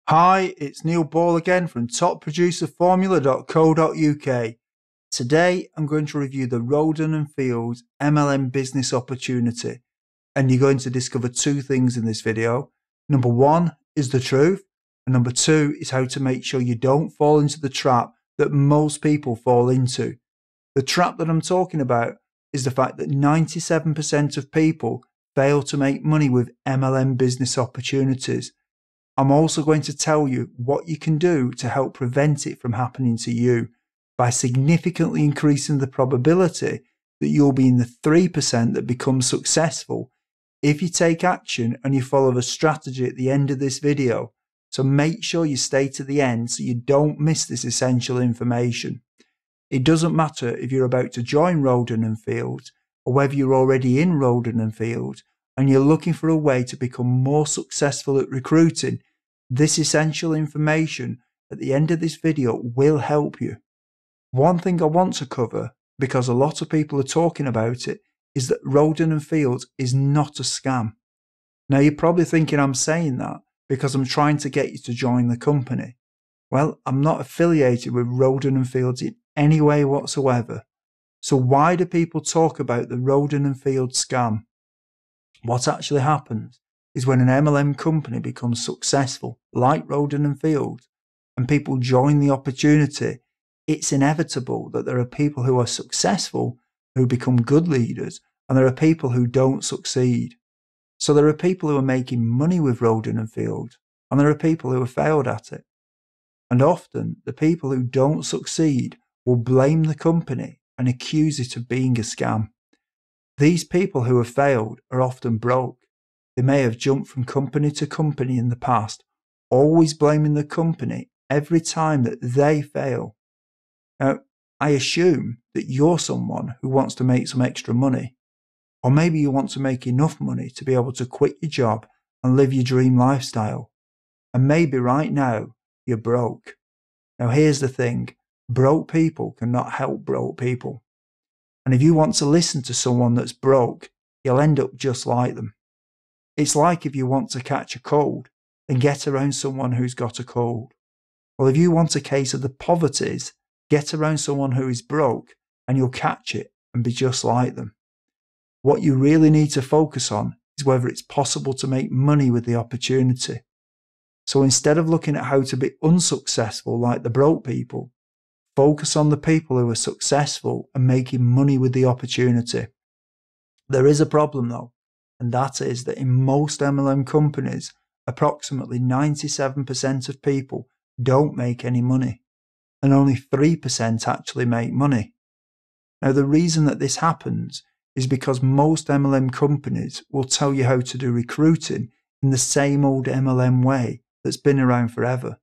Hi, it's Neil Ball again from topproducerformula.co.uk. Today I'm going to review the Rodan and Fields MLM business opportunity, and you're going to discover two things in this video. Number one is the truth, and number two is how to make sure you don't fall into the trap that most people fall into. The trap that I'm talking about is the fact that 97% of people fail to make money with MLM business opportunities. I'm also going to tell you what you can do to help prevent it from happening to you by significantly increasing the probability that you'll be in the 3% that becomes successful if you take action and you follow the strategy at the end of this video. So make sure you stay to the end so you don't miss this essential information. It doesn't matter if you're about to join Rodan and Fields or whether you're already in Rodan and Fields and you're looking for a way to become more successful at recruiting. This essential information at the end of this video will help you. One thing I want to cover, because a lot of people are talking about it, is that Rodan and Fields is not a scam. Now you're probably thinking I'm saying that because I'm trying to get you to join the company. Well, I'm not affiliated with Rodan and Fields in any way whatsoever. So why do people talk about the Rodan and Fields scam? What actually happens is when an MLM company becomes successful, like Rodan and Fields, and people join the opportunity, it's inevitable that there are people who are successful who become good leaders, and there are people who don't succeed. So there are people who are making money with Rodan and Fields, and there are people who have failed at it. And often the people who don't succeed will blame the company and accuse it of being a scam. These people who have failed are often broke. They may have jumped from company to company in the past, always blaming the company every time that they fail. Now, I assume that you're someone who wants to make some extra money, or maybe you want to make enough money to be able to quit your job and live your dream lifestyle. And maybe right now you're broke. Now, here's the thing. Broke people cannot help broke people. And if you want to listen to someone that's broke, you'll end up just like them. It's like if you want to catch a cold and get around someone who's got a cold. Well, if you want a case of the poverties, get around someone who is broke and you'll catch it and be just like them. What you really need to focus on is whether it's possible to make money with the opportunity. So instead of looking at how to be unsuccessful like the broke people, focus on the people who are successful and making money with the opportunity. There is a problem though, and that is that in most MLM companies, approximately 97% of people don't make any money, and only 3% actually make money. Now, the reason that this happens is because most MLM companies will tell you how to do recruiting in the same old MLM way that's been around forever.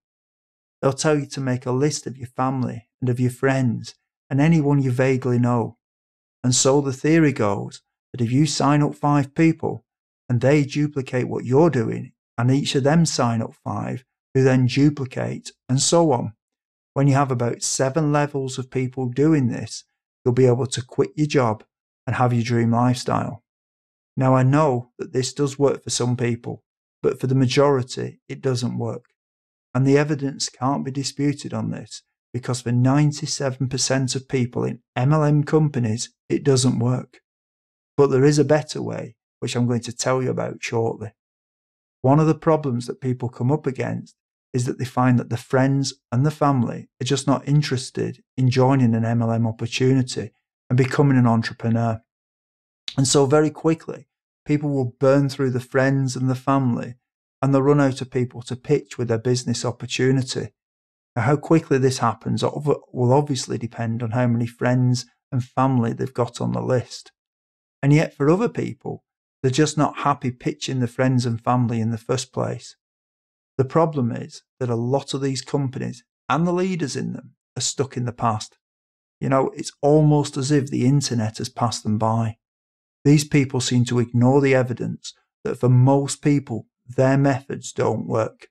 They'll tell you to make a list of your family and of your friends and anyone you vaguely know. And so the theory goes that if you sign up 5 people and they duplicate what you're doing, and each of them sign up 5 who then duplicate, and so on, when you have about 7 levels of people doing this, you'll be able to quit your job and have your dream lifestyle. Now, I know that this does work for some people, but for the majority, it doesn't work. And the evidence can't be disputed on this, because for 97% of people in MLM companies, it doesn't work. But there is a better way, which I'm going to tell you about shortly. One of the problems that people come up against is that they find that the friends and the family are just not interested in joining an MLM opportunity and becoming an entrepreneur. And so very quickly, people will burn through the friends and the family, and they'll run out of people to pitch with their business opportunity. Now, how quickly this happens will obviously depend on how many friends and family they've got on the list. And yet for other people, they're just not happy pitching the friends and family in the first place. The problem is that a lot of these companies and the leaders in them are stuck in the past. You know, it's almost as if the internet has passed them by. These people seem to ignore the evidence that for most people, their methods don't work.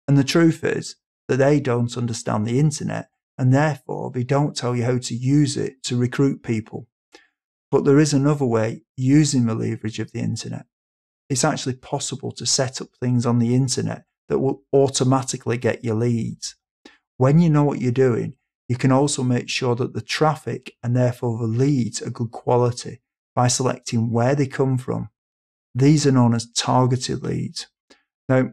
And the truth is that they don't understand the internet, and therefore they don't tell you how to use it to recruit people. But there is another way using the leverage of the internet. It's actually possible to set up things on the internet that will automatically get your leads. When you know what you're doing, you can also make sure that the traffic and therefore the leads are good quality by selecting where they come from. These are known as targeted leads. Now,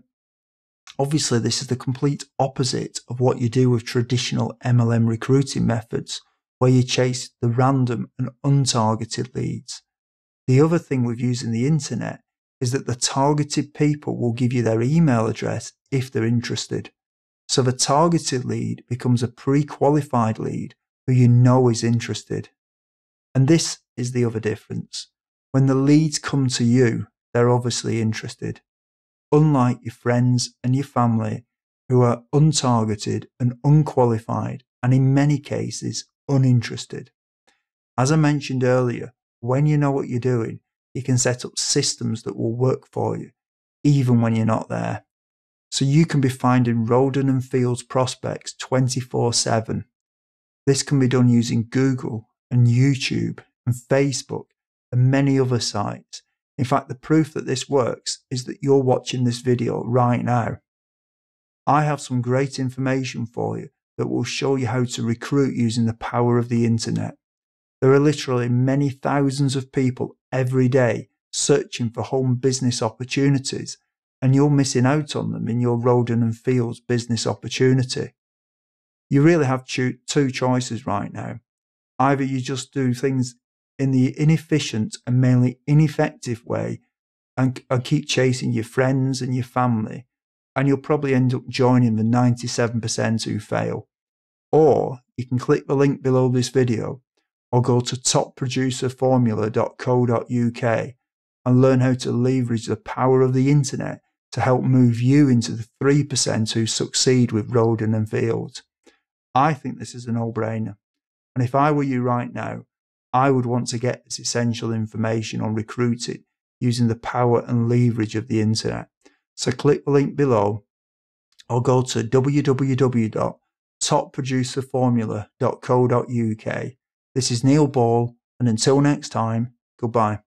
obviously, this is the complete opposite of what you do with traditional MLM recruiting methods, where you chase the random and untargeted leads. The other thing with using the internet is that the targeted people will give you their email address if they're interested. So the targeted lead becomes a pre-qualified lead who you know is interested. And this is the other difference. When the leads come to you, they're obviously interested. Unlike your friends and your family who are untargeted and unqualified, and in many cases, uninterested. As I mentioned earlier, when you know what you're doing, you can set up systems that will work for you, even when you're not there. So you can be finding Rodan and Fields prospects 24/7. This can be done using Google and YouTube and Facebook and many other sites. In fact, the proof that this works is that you're watching this video right now. I have some great information for you that will show you how to recruit using the power of the internet. There are literally many thousands of people every day searching for home business opportunities, and you're missing out on them in your Rodan and Fields business opportunity. You really have two choices right now. Either you just do things in the inefficient and mainly ineffective way and keep chasing your friends and your family, and you'll probably end up joining the 97% who fail. Or you can click the link below this video or go to topproducerformula.co.uk and learn how to leverage the power of the internet to help move you into the 3% who succeed with Rodan and Fields. I think this is a no-brainer. And if I were you right now, I would want to get this essential information on recruiting using the power and leverage of the internet. So click the link below or go to www.topproducerformula.co.uk. This is Neil Ball, and until next time, goodbye.